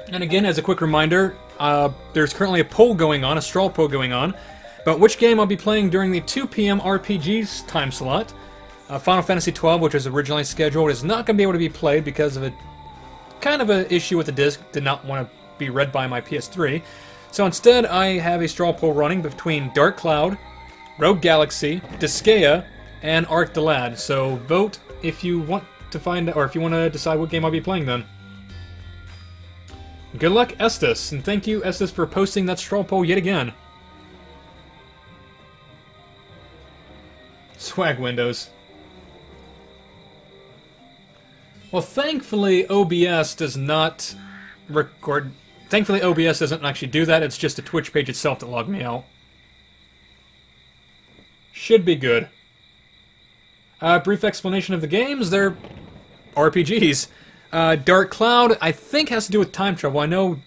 And again, as a quick reminder, there's currently a poll going on, a straw poll going on, about which game I'll be playing during the 2 p.m. RPG time slot. Final Fantasy XII, which was originally scheduled, is not going to be able to be played because of a kind of an issue with the disc. Did not want to be read by my PS3. So instead, I have a straw poll running between Dark Cloud, Rogue Galaxy, Disgaea, and Arc the Lad. So vote if you want to find, or if you want to decide what game I'll be playing then. Good luck, Estes, and thank you, Estes, for posting that straw poll yet again. Swag windows. Well, thankfully, OBS does not record. Thankfully, OBS doesn't actually do that. It's just the Twitch page itself that logged me out. Should be good. Brief explanation of the games. They're RPGs. Dark Cloud, I think, has to do with time travel. I know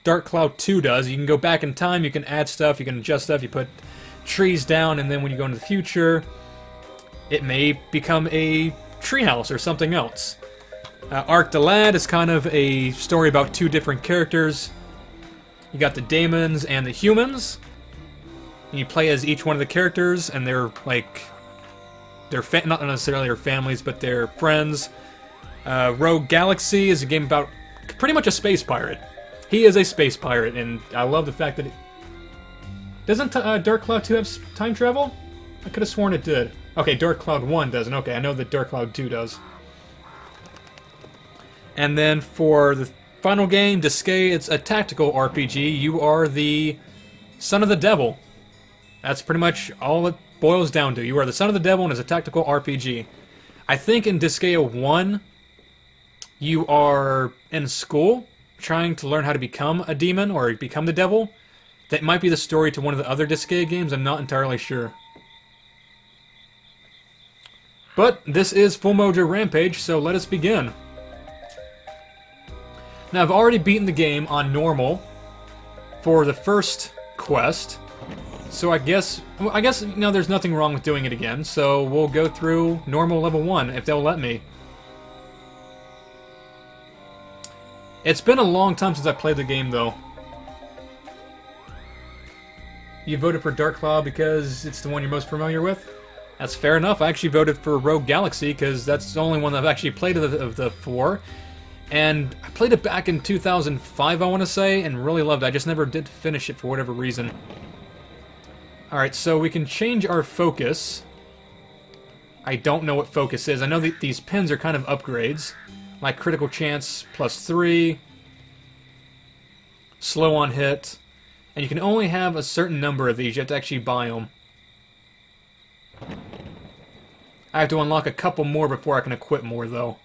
Dark Cloud 2 does. You can go back in time, you can add stuff, you can adjust stuff, you put trees down, and then when you go into the future, it may become a treehouse or something else. Arc the Lad is kind of a story about two different characters. You got the daemons and the humans. And you play as each one of the characters, and they're like... not necessarily their families, but they're friends. Rogue Galaxy is a game about pretty much a space pirate. He is a space pirate, and I love the fact that it... Doesn't Dark Cloud 2 have time travel? I could have sworn it did. Okay, Dark Cloud 1 doesn't. Okay, I know that Dark Cloud 2 does. And then for the final game, Disgaea, it's a tactical RPG. You are the son of the devil. That's pretty much all it boils down to. You are the son of the devil and it's a tactical RPG. I think in Disgaea 1, you are in school trying to learn how to become a demon or become the devil. That might be the story to one of the other Disgaea games. I'm not entirely sure. But this is Full Mojo Rampage, so let us begin. Now, I've already beaten the game on normal for the first quest, so I guess, you know, there's nothing wrong with doing it again, so we'll go through normal level 1, if they'll let me. It's been a long time since I played the game, though. You voted for Dark Cloud because it's the one you're most familiar with? That's fair enough. I actually voted for Rogue Galaxy because that's the only one I've actually played of the four. And I played it back in 2005, I want to say, and really loved it. I just never did finish it for whatever reason. Alright, so we can change our focus. I don't know what focus is. I know that these pins are kind of upgrades. Like critical chance +3, slow on hit, and you can only have a certain number of these. You have to actually buy them. I have to unlock a couple more before I can equip more, though.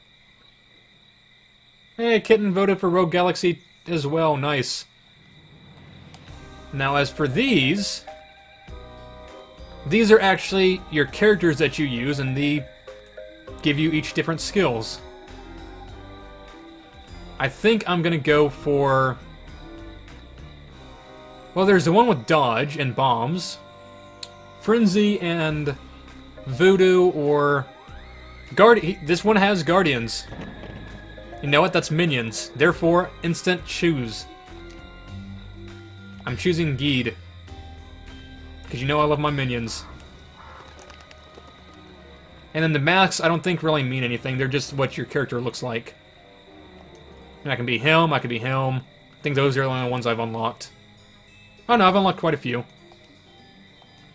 Hey, Kitten voted for Rogue Galaxy as well. Nice. Now, as for these are actually your characters that you use, and they give you each different skills. I think I'm gonna go for... Well, there's the one with dodge and bombs, frenzy and voodoo, or this one has guardians. You know what? That's minions. Therefore, instant choose. I'm choosing Geed. Because you know I love my minions. And then the masks, I don't think really mean anything. They're just what your character looks like. And I can be him, I can be him. I think those are the only ones I've unlocked. Oh no, I've unlocked quite a few.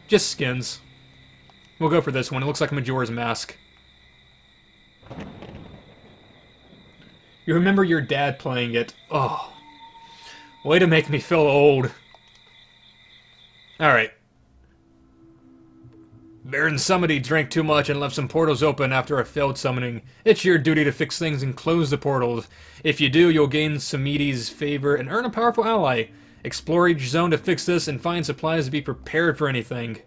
Just skins. We'll go for this one. It looks like Majora's Mask. You remember your dad playing it. Oh. Way to make me feel old. Alright. Baron Summity drank too much and left some portals open after a failed summoning. It's your duty to fix things and close the portals. If you do, you'll gain Sumiti's favor and earn a powerful ally. Explore each zone to fix this and find supplies to be prepared for anything.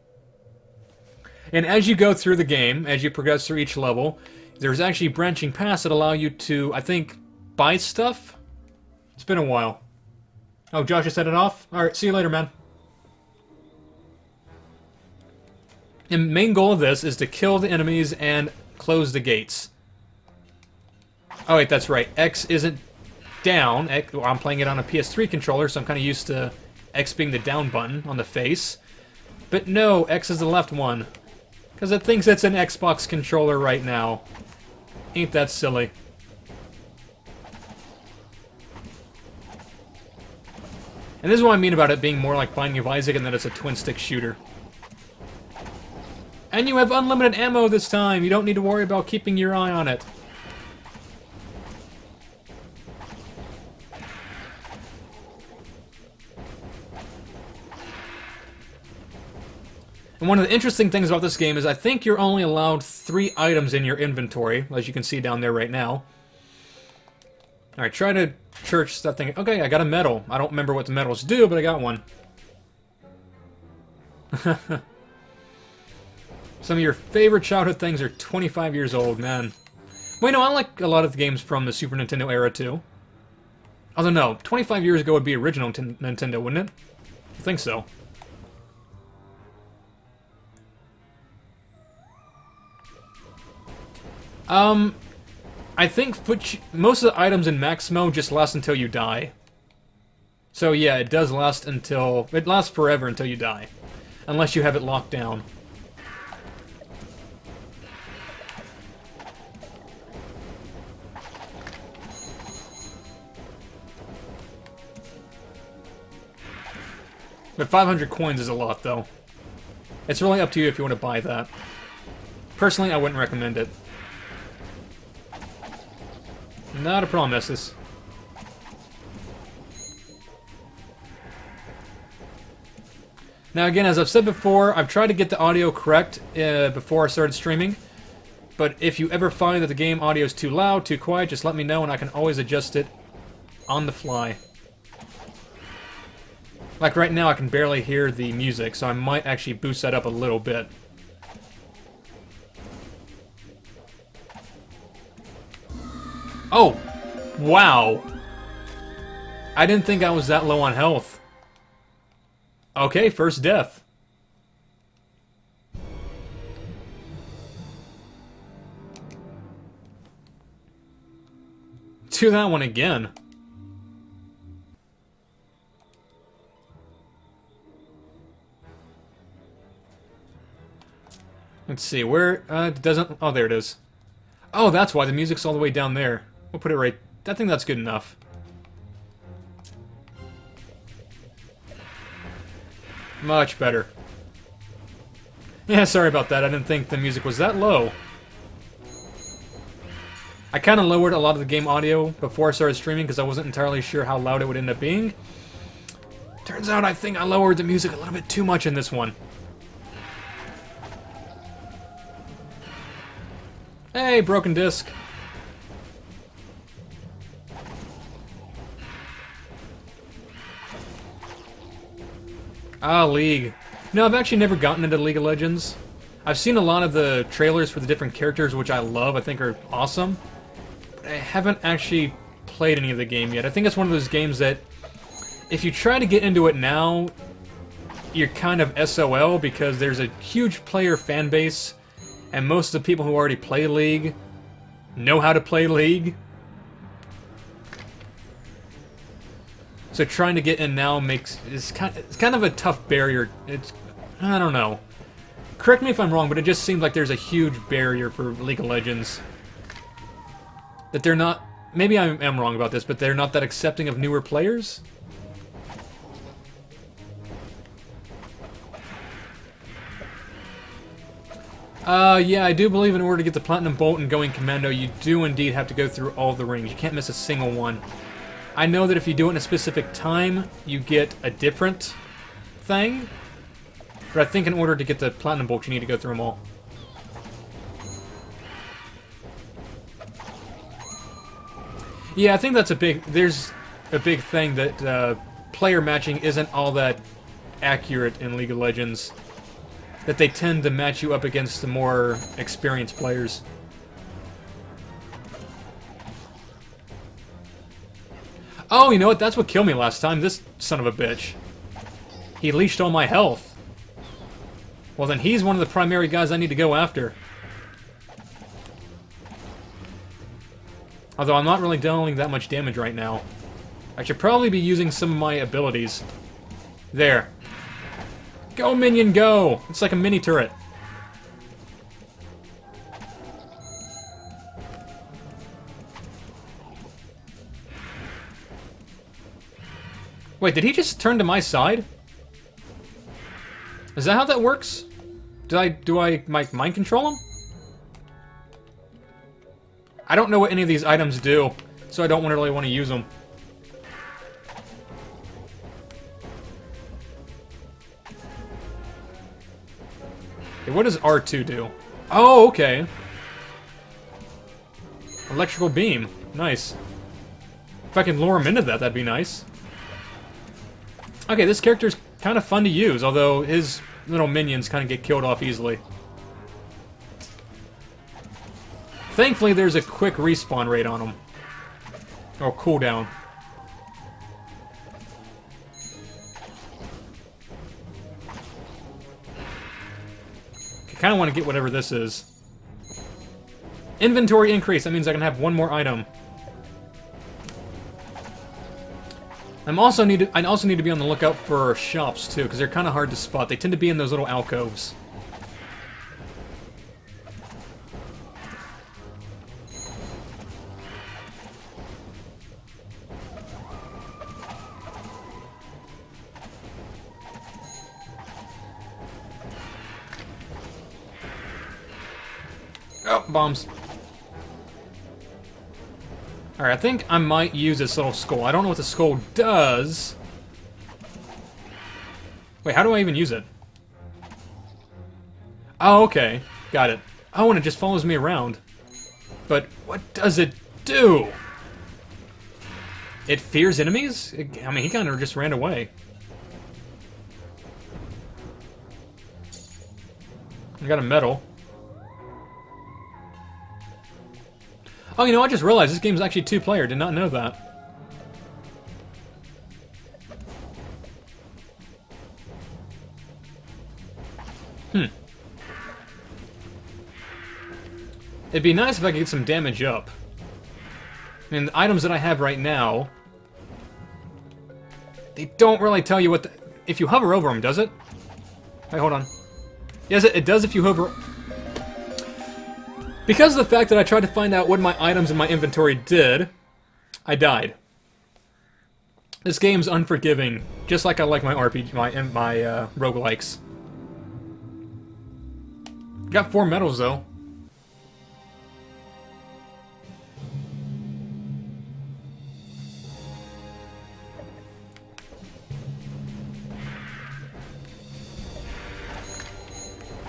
And as you go through the game, as you progress through each level, there's actually branching paths that allow you to, I think, buy stuff? It's been a while. Oh, Josh just set it off? Alright, see you later, man. The main goal of this is to kill the enemies and close the gates. Oh wait, that's right. X isn't down. Well, I'm playing it on a PS3 controller, so I'm kind of used to X being the down button on the face. But no, X is the left one. Because it thinks it's an Xbox controller right now. Ain't that silly? And this is what I mean about it being more like Binding of Isaac and that it's a twin-stick shooter. And you have unlimited ammo this time! You don't need to worry about keeping your eye on it. And one of the interesting things about this game is I think you're only allowed 3 items in your inventory, as you can see down there right now. Alright, try to church that thing. Okay, I got a medal. I don't remember what the medals do, but I got one. Some of your favorite childhood things are 25 years old, man. Wait, no, I like a lot of the games from the Super Nintendo era, too. Although, no, 25 years ago would be original Nintendo, wouldn't it? I think so. I think most of the items in Max Mode just last until you die. So yeah, it does last until... It lasts forever until you die. Unless you have it locked down. But 500 coins is a lot, though. It's really up to you if you want to buy that. Personally, I wouldn't recommend it. Not a problem, Estes. Now again, as I've said before, I've tried to get the audio correct before I started streaming. But if you ever find that the game audio is too loud, too quiet, just let me know and I can always adjust it on the fly. Like right now, I can barely hear the music, so I might actually boost that up a little bit. Oh! Wow! I didn't think I was that low on health. Okay, first death. Do that one again. Let's see, where, it doesn't, oh, there it is. Oh, that's why the music's all the way down there. We'll put it right, I think that's good enough. Much better. Yeah, sorry about that, I didn't think the music was that low. I kind of lowered a lot of the game audio before I started streaming because I wasn't entirely sure how loud it would end up being. Turns out I think I lowered the music a little bit too much in this one. Hey, broken disc. Ah, League. No, I've actually never gotten into League of Legends. I've seen a lot of the trailers for the different characters, which I love, I think are awesome. But I haven't actually played any of the game yet. I think it's one of those games that, if you try to get into it now, you're kind of SOL, because there's a huge player fan base, and most of the people who already play League know how to play League. So trying to get in now it's kind of a tough barrier. I don't know. Correct me if I'm wrong, but it just seems like there's a huge barrier for League of Legends. That they're not... Maybe I am wrong about this, but they're not that accepting of newer players? Yeah, I do believe in order to get the Platinum Bolt and Going Commando, you do indeed have to go through all the rings. You can't miss a single one. I know that if you do it in a specific time, you get a different thing. But I think in order to get the Platinum Bolt, you need to go through them all. Yeah, I think that's there's a big thing that player matching isn't all that accurate in League of Legends. That they tend to match you up against the more experienced players. Oh, you know what? That's what killed me last time. This son of a bitch. He leashed all my health. Well, then he's one of the primary guys I need to go after. Although I'm not really dealing that much damage right now. I should probably be using some of my abilities. There. Go, minion, go! It's like a mini turret. Wait, did he just turn to my side? Is that how that works? Do I mind control him? I don't know what any of these items do, so I don't really want to use them. Okay, what does R2 do? Oh, okay. Electrical beam. Nice. If I can lure him into that, that'd be nice. Okay, this character's kind of fun to use, although his little minions kind of get killed off easily. Thankfully, there's a quick respawn rate on him. Or cooldown. I kind of want to get whatever this is. Inventory increase. That means I can have one more item. I also need to be on the lookout for shops too, because they're kind of hard to spot. They tend to be in those little alcoves. Oh, bombs. Alright, I think I might use this little skull. I don't know what the skull does. Wait, how do I even use it? Oh, okay. Got it. Oh, and it just follows me around. But what does it do? It fears enemies? I mean, he kind of just ran away. I got a medal. Oh, you know, I just realized this game's actually two-player. Did not know that. It'd be nice if I could get some damage up. I mean, the items that I have right now, they don't really tell you what the... If you hover over them, does it? Wait, hold on. Yes, it does if you hover... Because of the fact that I tried to find out what my items in my inventory did, I died. This game's unforgiving, just like I like my RPG, my roguelikes. Got 4 medals though.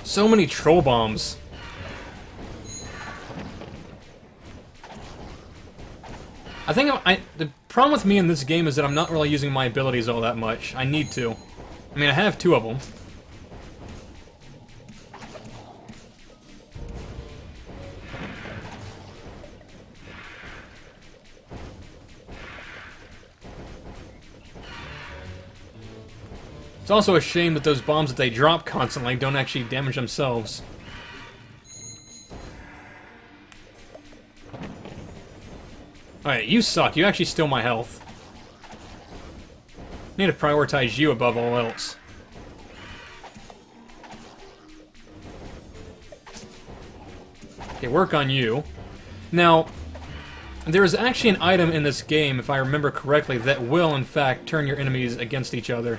So many troll bombs. I think the problem with me in this game is that I'm not really using my abilities all that much. I need to. I mean, I have 2 of them. It's also a shame that those bombs that they drop constantly don't actually damage themselves. Alright, you suck. You actually steal my health. Need to prioritize you above all else. Okay, work on you. Now, there is actually an item in this game, if I remember correctly, that will, in fact, turn your enemies against each other.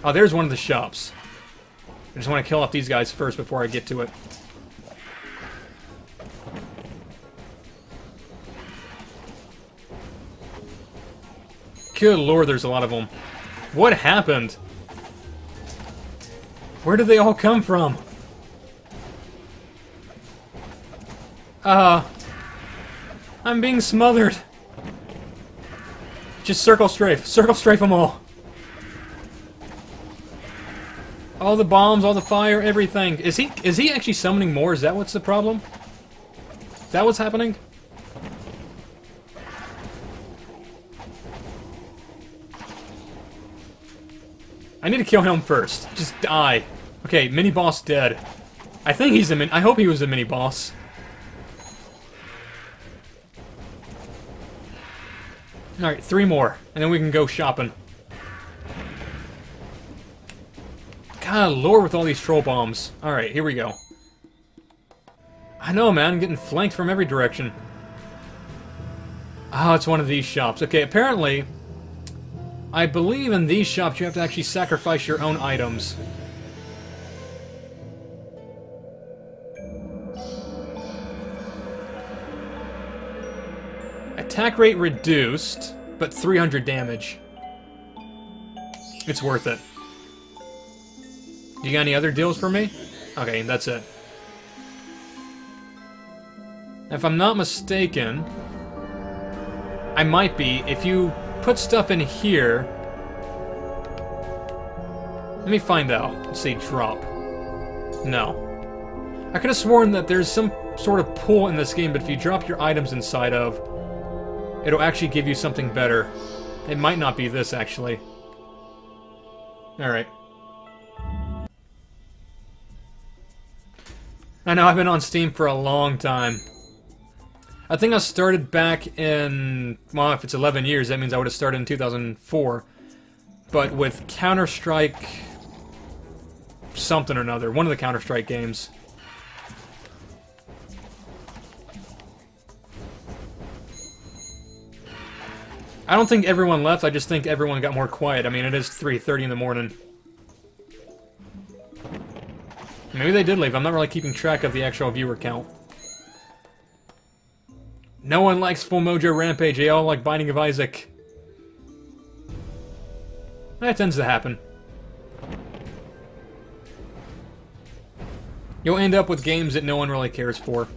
Oh, there's one of the shops. I just want to kill off these guys first before I get to it. Good lord, there's a lot of them. What happened? Where did they all come from? I'm being smothered. Just circle strafe them all. All the bombs, all the fire, everything. Is he actually summoning more? Is that what's the problem? Is that what's happening? I need to kill him first. Just die. Okay, mini-boss dead. I think he's I hope he was a mini-boss. Alright, 3 more, and then we can go shopping. God, lord with all these troll bombs. Alright, here we go. I know, man, I'm getting flanked from every direction. Oh, it's one of these shops. Okay, apparently, I believe in these shops you have to actually sacrifice your own items. Attack rate reduced, but 300 damage. It's worth it. You got any other deals for me? Okay, that's it. If I'm not mistaken, I might be. If you put stuff in here... Let me find out. Let's see, drop. No. I could have sworn that there's some sort of pool in this game, but if you drop your items inside of, it'll actually give you something better. It might not be this, actually. Alright. I know, I've been on Steam for a long time. I think I started back in... Well, if it's 11 years, that means I would have started in 2004. But with Counter-Strike... something or another. One of the Counter-Strike games. I don't think everyone left, I just think everyone got more quiet. I mean, it is 3:30 in the morning. Maybe they did leave. I'm not really keeping track of the actual viewer count. No one likes full Mojo Rampage. They all like Binding of Isaac. That tends to happen. You'll end up with games that no one really cares for.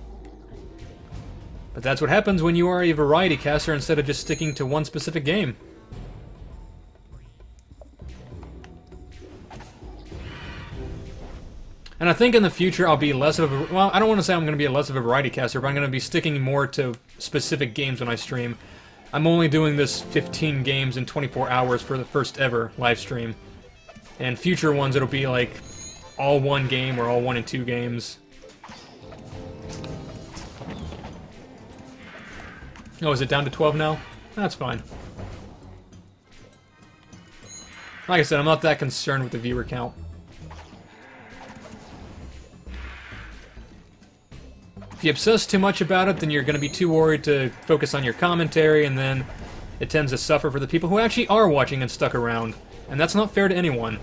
But that's what happens when you are a variety caster instead of just sticking to one specific game. And I think in the future I'll be less of a... Well, I don't want to say I'm going to be less of a variety caster, but I'm going to be sticking more to specific games when I stream. I'm only doing this 15 games in 24 hours for the first ever live stream. And future ones it'll be like all one game or all 1 and 2 games. Oh, is it down to 12 now? That's fine. Like I said, I'm not that concerned with the viewer count. If you obsess too much about it, then you're going to be too worried to focus on your commentary, and then it tends to suffer for the people who actually are watching and stuck around. And that's not fair to anyone.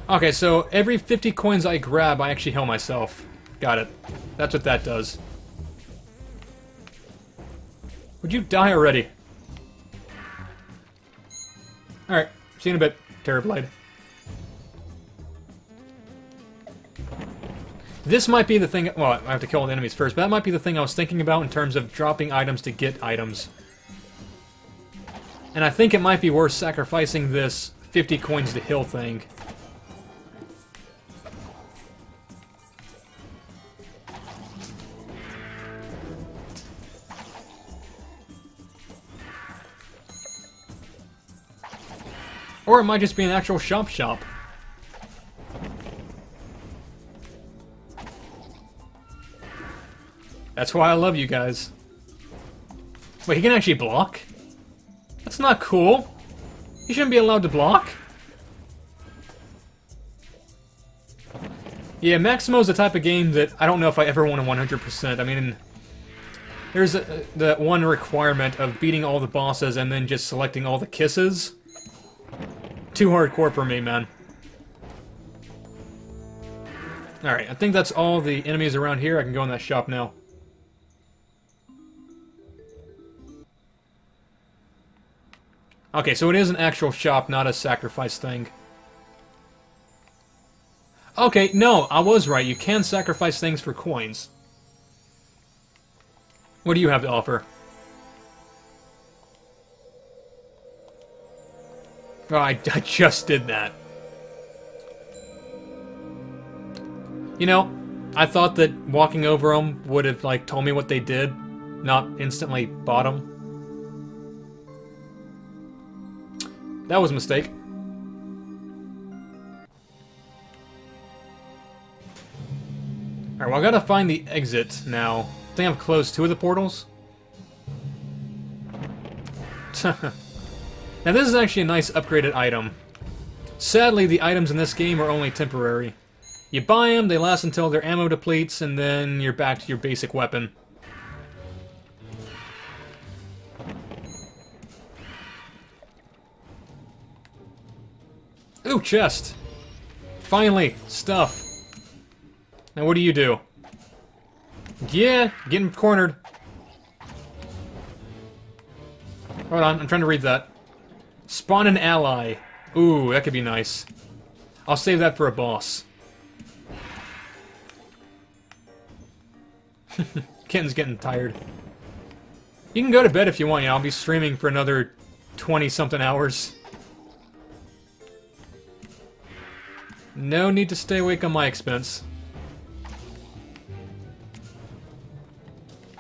Okay, so every 50 coins I grab, I actually heal myself. Got it. That's what that does. Would you die already? Alright, see you in a bit, Terrorblade. This might be the thing... Well, I have to kill all the enemies first, but that might be the thing I was thinking about in terms of dropping items to get items. And I think it might be worth sacrificing this 50 coins to heal thing. Or it might just be an actual shop. That's why I love you guys. Wait, he can actually block? That's not cool. He shouldn't be allowed to block. Yeah, Maximo's the type of game that I don't know if I ever want to 100%. I mean, there's the one requirement of beating all the bosses and then just selecting all the kisses. Too hardcore for me, man. Alright, I think that's all the enemies around here. I can go in that shop now. Okay, so it is an actual shop, not a sacrifice thing. Okay, no, I was right. You can sacrifice things for coins. What do you have to offer? Oh, I just did that. You know, I thought that walking over them would have, like, told me what they did, not instantly bought them. That was a mistake. Alright, well I gotta find the exit now. I think I've closed 2 of the portals. Now this is actually a nice upgraded item. Sadly, the items in this game are only temporary. You buy them, they last until their ammo depletes, and then you're back to your basic weapon. Ooh, chest! Finally, stuff. Now what do you do? Yeah, getting cornered. Hold on, I'm trying to read that. Spawn an ally. Ooh, that could be nice. I'll save that for a boss. Kitten's getting tired. You can go to bed if you want, I'll be streaming for another 20-something hours. No need to stay awake on my expense.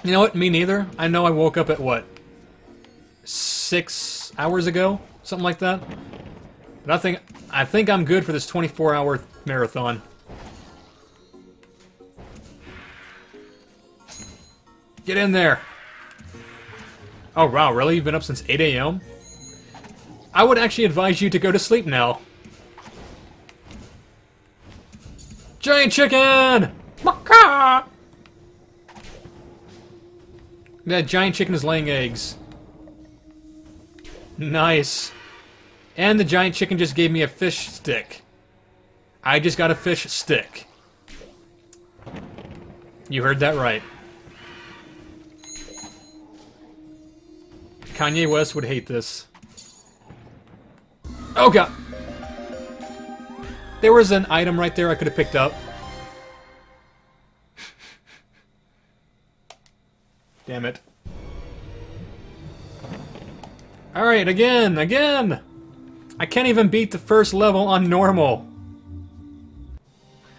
You know what? Me neither. I know I woke up at what? 6 hours ago? Something like that? But I think I'm good for this 24-hour marathon. Get in there! Oh wow, really? You've been up since 8 AM? I would actually advise you to go to sleep now. Giant chicken! Macaw! That giant chicken is laying eggs. Nice. And the giant chicken just gave me a fish stick. I just got a fish stick. You heard that right. Kanye West would hate this. Oh god! There was an item right there I could have picked up. Damn it. Alright, again! I can't even beat the first level on normal.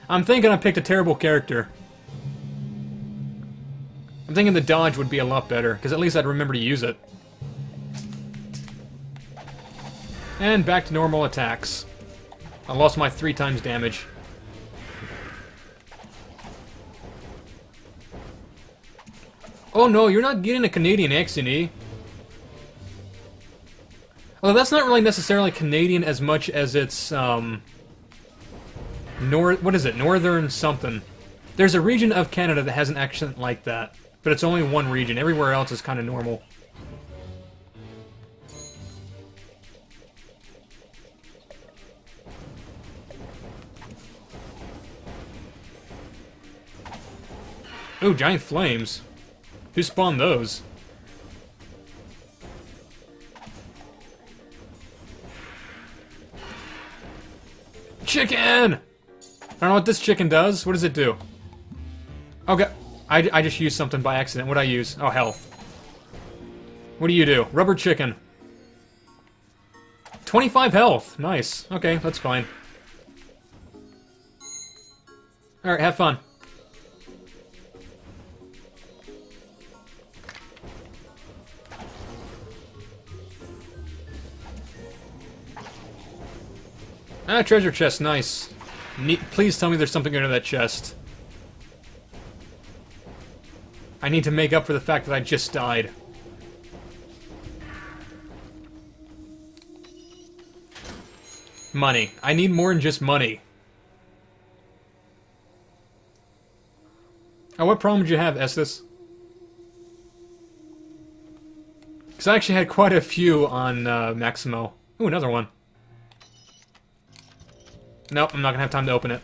I'm thinking I picked a terrible character. I'm thinking the dodge would be a lot better, because at least I'd remember to use it. And back to normal attacks. I lost my 3 times damage. Oh no, you're not getting a Canadian accent. Although that's not really necessarily Canadian as much as it's, what is it? Northern something. There's a region of Canada that has an accent like that. But it's only one region. Everywhere else is kind of normal. Ooh, giant flames. Who spawned those? Chicken! I don't know what this chicken does. What does it do? Okay. I just used something by accident. What'd I use? Oh, health. What do you do? Rubber chicken. 25 health. Nice. Okay, that's fine. Alright, have fun. Ah, treasure chest, nice. Please tell me there's something under that chest. I need to make up for the fact that I just died. Money. I need more than just money. Oh, what problem did you have, Estes? Because I actually had quite a few on Maximo. Ooh, another one. Nope, I'm not gonna have time to open it.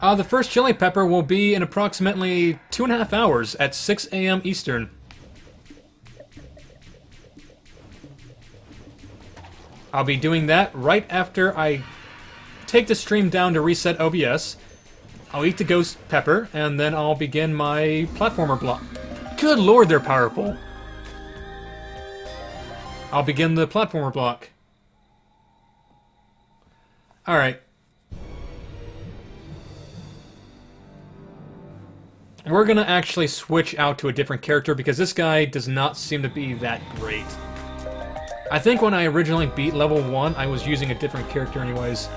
The first chili pepper will be in approximately 2.5 hours at 6 AM Eastern. I'll be doing that right after I take the stream down to reset OBS. I'll eat the ghost pepper, and then I'll begin my platformer block. Good lord, they're powerful! I'll begin the platformer block. Alright. We're gonna actually switch out to a different character because this guy does not seem to be that great. I think when I originally beat level 1, I was using a different character anyways.